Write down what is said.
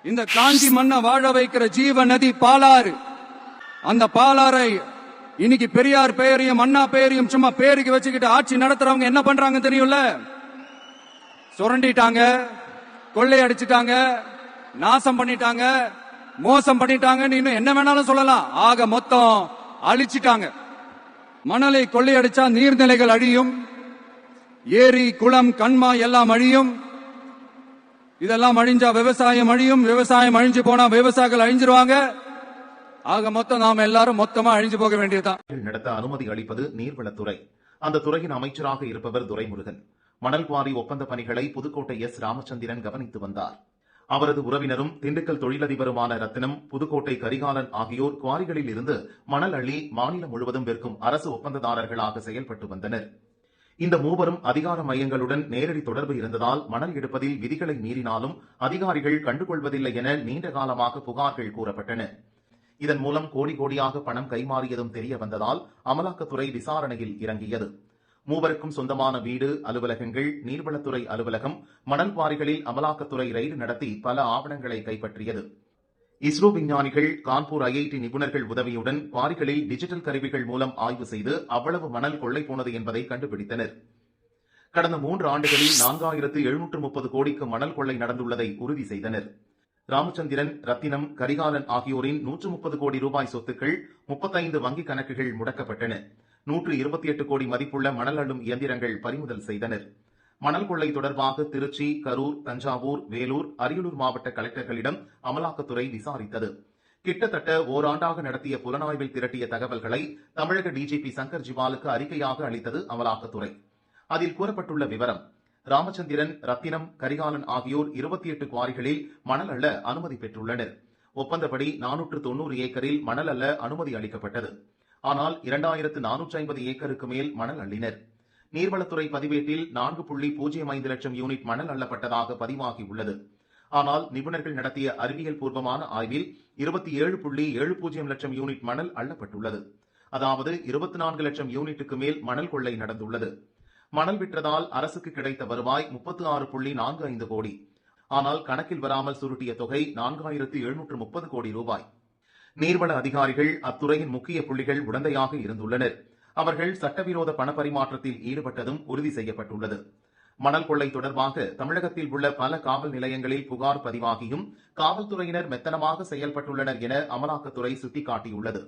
இந்த காஞ்சி மண்ணை வாழ வைக்கிற ஜீவ நதி பாலாறு. அந்த பாலாறை இன்னைக்கு பெரியார் பெயரையும் அண்ணா பெயரையும் சும்மா பேருக்கு வச்சுக்கிட்டு ஆட்சி நடத்துறவங்க என்ன பண்றாங்க தெரியும்ல? சுரண்டிட்டாங்க, கொள்ளையடிச்சிட்டாங்க, நாசம் பண்ணிட்டாங்க, மோசம் பண்ணிட்டாங்கன்னு இன்னும் என்ன வேணாலும் சொல்லலாம். ஆக மொத்தம் அழிச்சிட்டாங்க. மணலை கொள்ளையடிச்சா நீர்நிலைகள் அழியும், ஏரி குளம் கண்மா எல்லாம் அழியும். இதெல்லாம் அழிஞ்சா விவசாயம் அழியும், விவசாயம் அழிஞ்சு போனா விவசாயிகள் அழிஞ்சிருவாங்க. ஆக மொத்தம் நாம எல்லாரும் மொத்தமா அழிஞ்சு போக வேண்டியதுதான். நடத்த அனுமதி அளிப்பது நீர்வளத்துறை. அந்த துறையின் அமைச்சராக இருப்பவர் துரைமுருகன். மணல் குவாரி ஒப்பந்த பணிகளை புதுக்கோட்டை எஸ். ராமச்சந்திரன் கவனித்து வந்தார். அவரது உறவினரும் திண்டுக்கல் தொழிலதிபருமான ரத்தினம், புதுக்கோட்டை கரிகாலன் ஆகியோர் குவாரிகளில் இருந்து மணல் அள்ளி மாநிலம் முழுவதும் விற்கும் அரசு ஒப்பந்ததாரர்களாக செயல்பட்டு வந்தனர். இந்த மூவரும் அதிகார மையங்களுடன் நேரடி தொடர்பு இருந்ததால் மணல் எடுப்பதில் விதிகளை மீறினாலும் அதிகாரிகள் கண்டுகொள்வதில்லை என நீண்ட காலமாக புகார்கள் கூறப்பட்டன. இதன் மூலம் கோடி கோடியாக பணம் கைமாறியதும் தெரிய வந்ததால் அமலாக்கத்துறை விசாரணையில் இறங்கியது. மூவருக்கும் சொந்தமான வீடு, அலுவலகங்கள், நீர்வளத்துறை அலுவலகம், மணல் குவாரிகளில் அமலாக்கத்துறை ரெய்டு நடத்தி பல ஆவணங்களை கைப்பற்றியது. இஸ்ரோ விஞ்ஞானிகள், கான்பூர் ஐஐடி நிபுணர்கள் உதவியுடன் குவாரிகளில் டிஜிட்டல் கருவிகள் மூலம் ஆய்வு செய்து அவ்வளவு மணல் கொள்ளை போனது என்பதை கண்டுபிடித்தனர். கடந்த 3 ஆண்டுகளில் 4730 கோடிக்கு மணல் கொள்ளை நடந்துள்ளதை உறுதி செய்தனர். ராமச்சந்திரன், ரத்தினம், கரிகாலன் ஆகியோரின் 130 கோடி ரூபாய் சொத்துக்கள், 35 வங்கிக் கணக்குகள் முடக்கப்பட்டன. 128 கோடி மதிப்புள்ள மணல் அள்ளும் இயந்திரங்கள் பறிமுதல் செய்தனர். மணல் கொள்ளை தொடர்பாக திருச்சி, கரூர், தஞ்சாவூர், வேலூர், அரியலூர் மாவட்ட கலெக்டர்களிடம் அமலாக்கத்துறை விசாரித்தது. கிட்டத்தட்ட ஓராண்டாக நடத்திய புலனாய்வில் திரட்டிய தகவல்களை தமிழக டிஜிபி சங்கர் ஜிவாலுக்கு அறிக்கையாக அளித்தது அமலாக்கத்துறை. அதில் கூறப்பட்டுள்ள விவரம்: ராமச்சந்திரன், ரத்தினம், கரிகாலன் ஆகியோர் 28 குவாரிகளில் மணல் அள்ள அனுமதி பெற்றுள்ளனர். ஒப்பந்தப்படி 490 ஏக்கரில் மணல் அள்ள அனுமதி அளிக்கப்பட்டது. ஆனால் 2450 ஏக்கருக்கு மேல் மணல் அள்ளினர். நீர்வளத்துறை பதிவேட்டில் 4.05 லட்சம் யூனிட் மணல் அள்ளப்பட்டதாக பதிவாகியுள்ளது. ஆனால் நிபுணர்கள் நடத்திய அறிவியல் பூர்வமான ஆய்வில் 27.70 லட்சம் யூனிட் மணல் அள்ளப்பட்டுள்ளது. அதாவது 24 லட்சம் யூனிட்டுக்கு மேல் மணல் கொள்ளை நடந்துள்ளது. மணல் விற்றதால் அரசுக்கு கிடைத்த வருவாய் 36.45 கோடி. ஆனால் கணக்கில் வராமல் சுருட்டிய தொகை 4730 கோடி ரூபாய். நீர்வள அதிகாரிகள், அத்துறையின் முக்கிய புள்ளிகள் உடந்தையாக இருந்துள்ளனர். அவர்கள் சட்டவிரோத பணப்பரிமாற்றத்தில் ஈடுபட்டதும் உறுதி செய்யப்பட்டுள்ளது. மணல் கொள்ளை தொடர்பாக தமிழகத்தில் உள்ள பல காவல் நிலையங்களில் புகார் பதிவாகியும் காவல்துறையினர் மெத்தனமாக செயல்பட்டுள்ளனர் என அமலாக்கத்துறை சுட்டிக்காட்டியுள்ளது.